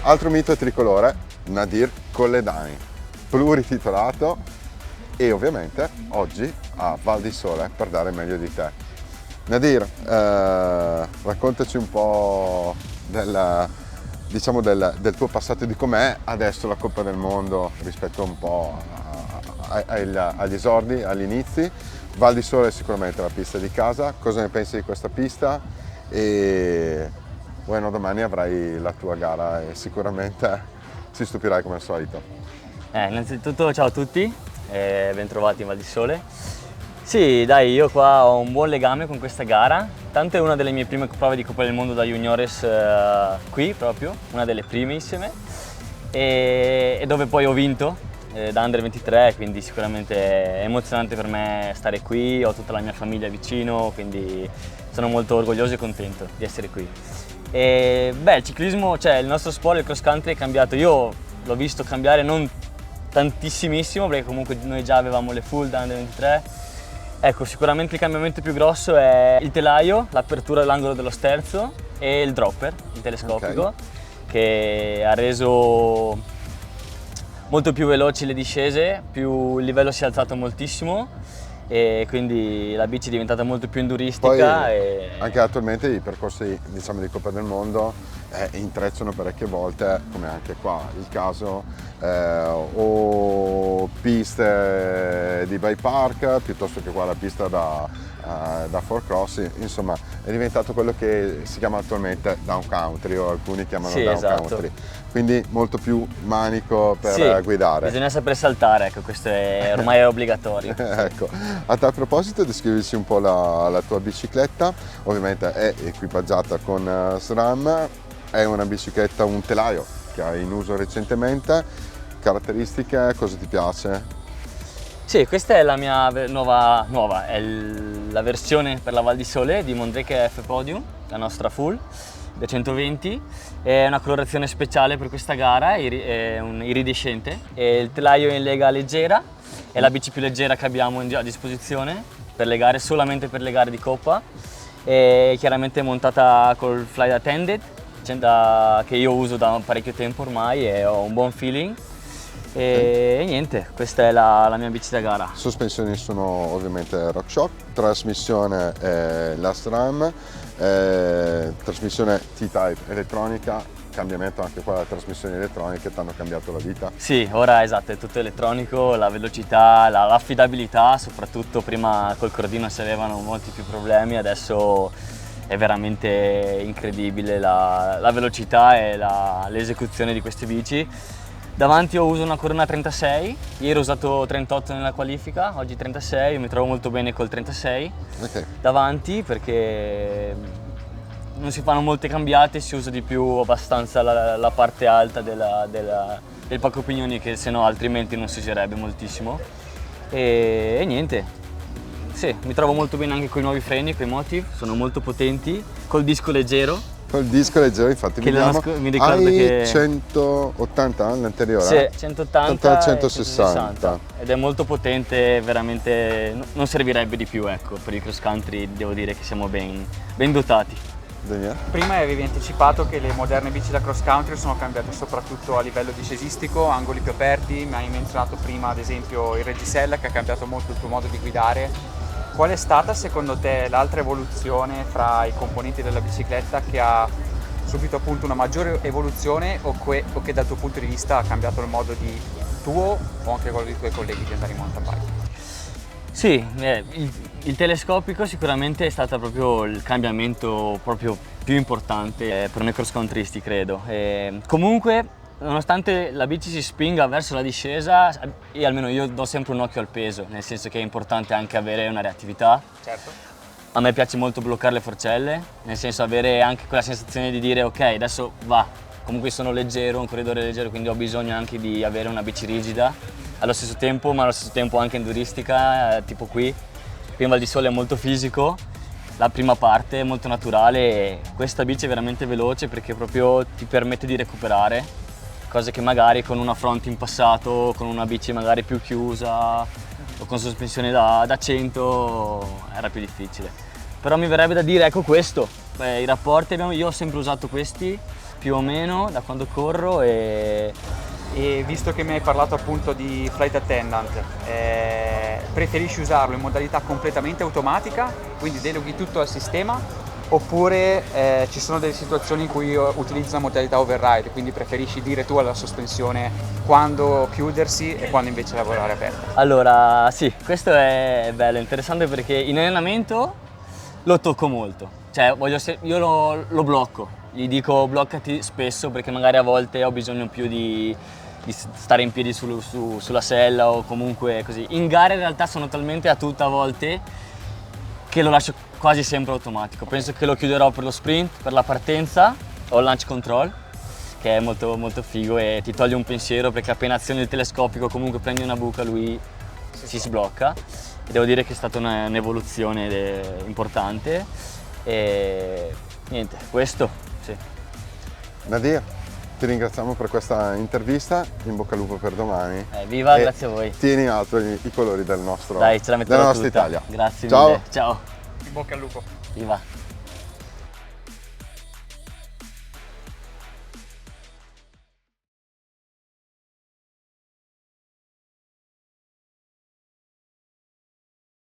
Altro mito tricolore, Nadir Colledani, plurititolato e ovviamente oggi a Val di Sole per dare meglio di te. Nadir, raccontaci un po' del tuo passato e di com'è adesso la Coppa del Mondo rispetto un po' agli esordi, agli inizi. Val di Sole è sicuramente la pista di casa, cosa ne pensi di questa pista? E bueno, domani avrai la tua gara e sicuramente ci stupirai come al solito. Innanzitutto ciao a tutti, bentrovati in Val di Sole. Sì, dai, io qua ho un buon legame con questa gara, tanto è una delle mie prime prove di Coppa del Mondo da juniores qui proprio, una delle primissime, e dove poi ho vinto da Under 23, quindi sicuramente è emozionante per me stare qui, ho tutta la mia famiglia vicino, quindi sono molto orgoglioso e contento di essere qui. E, il ciclismo, cioè il nostro sport, il cross country è cambiato, io l'ho visto cambiare non tantissimissimo perché comunque noi già avevamo le full da Under 23. Ecco, sicuramente il cambiamento più grosso è il telaio, l'apertura dell'angolo dello sterzo e il dropper, il telescopico, che ha reso molto più veloci le discese, il livello si è alzato moltissimo e quindi la bici è diventata molto più enduristica. Poi, anche attualmente i percorsi di Coppa del Mondo intrecciano parecchie volte, come anche qua il caso, o piste di bike park piuttosto che qua la pista da four cross, insomma è diventato quello che si chiama attualmente down country o alcuni chiamano down country, quindi molto più manico per guidare. Bisogna saper saltare, ecco, questo ormai è obbligatorio. Ecco, a tal proposito descrivici un po' la tua bicicletta, ovviamente è equipaggiata con SRAM, è una bicicletta, un telaio che hai in uso recentemente, caratteristiche, cosa ti piace? Sì, questa è la mia nuova, è la versione per la Val di Sole di Mondrake F Podium, la nostra full da 120, è una colorazione speciale per questa gara, è un iridescente, e il telaio è in lega leggera, è la bici più leggera che abbiamo a disposizione per le gare, solamente per le gare di Coppa, e chiaramente montata col Flight Attended, che io uso da parecchio tempo ormai e ho un buon feeling. E niente, questa è la mia bici da gara. Sospensioni sono ovviamente RockShox, trasmissione la SRAM, trasmissione T-Type elettronica, cambiamento anche qua delle trasmissioni elettroniche, ti hanno cambiato la vita? Sì, ora esatto, è tutto elettronico, la velocità, l'affidabilità, soprattutto prima col cordino si avevano molti più problemi, adesso è veramente incredibile la velocità e l'esecuzione di queste bici. Davanti io uso una Corona 36, ieri ho usato 38 nella qualifica, oggi 36, io mi trovo molto bene col 36 davanti perché non si fanno molte cambiate, si usa di più abbastanza la parte alta del pacco pignoni che sennò altrimenti non si userebbe moltissimo. E niente, sì, mi trovo molto bene anche con i nuovi freni, con i Motiv, sono molto potenti, col disco leggero. Col disco leggero, infatti mi ricordo che 180 l'anteriore? Sì, 180 160 ed è molto potente, veramente non servirebbe di più, ecco, per il cross country devo dire che siamo ben dotati. Daniele? Prima avevi anticipato che le moderne bici da cross country sono cambiate soprattutto a livello discesistico, angoli più aperti, mi hai menzionato prima ad esempio il reggisella che ha cambiato molto il tuo modo di guidare. Qual è stata secondo te l'altra evoluzione fra i componenti della bicicletta che ha subito appunto una maggiore evoluzione o che dal tuo punto di vista ha cambiato il modo tuo o anche quello dei tuoi colleghi di andare in mountain bike? Sì, il telescopico sicuramente è stato proprio il cambiamento proprio più importante per noi cross countrysti, credo. Comunque, nonostante la bici si spinga verso la discesa, almeno io do sempre un occhio al peso, nel senso che è importante anche avere una reattività. Certo. A me piace molto bloccare le forcelle, nel senso avere anche quella sensazione di dire ok, adesso va. Comunque sono leggero, un corridore leggero, quindi ho bisogno anche di avere una bici rigida allo stesso tempo, ma allo stesso tempo anche enduristica, tipo qui. Qui in Val di Sole è molto fisico, la prima parte è molto naturale e questa bici è veramente veloce perché proprio ti permette di recuperare cose che magari con una front in passato, con una bici magari più chiusa o con sospensione da 100 era più difficile. Però mi verrebbe da dire, ecco questo, i rapporti io ho sempre usato questi, più o meno da quando corro e E visto che mi hai parlato appunto di flight attendant, preferisci usarlo in modalità completamente automatica, quindi deleghi tutto al sistema, oppure ci sono delle situazioni in cui utilizzi la modalità override, quindi preferisci dire tu alla sospensione quando chiudersi e quando invece lavorare aperta? allora sì, questo è bello, interessante perché in allenamento lo tocco molto, cioè io lo blocco, gli dico bloccati spesso perché magari a volte ho bisogno più di stare in piedi sulla sella o comunque così. In gara in realtà sono talmente a tutta a volte che lo lascio quasi sempre automatico. Penso che lo chiuderò per lo sprint, per la partenza o il launch control, che è molto, molto figo e ti toglie un pensiero perché appena azioni il telescopico comunque prendi una buca lui si sblocca. E devo dire che è stata un'evoluzione importante e niente, questo sì. Nadir, ti ringraziamo per questa intervista, in bocca al lupo per domani. Viva, E grazie a voi. tieni alto i colori del nostro, Dai, ce la metterò della nostra tutta. Italia. Grazie Ciao. mille. Ciao. In bocca al lupo! Viva.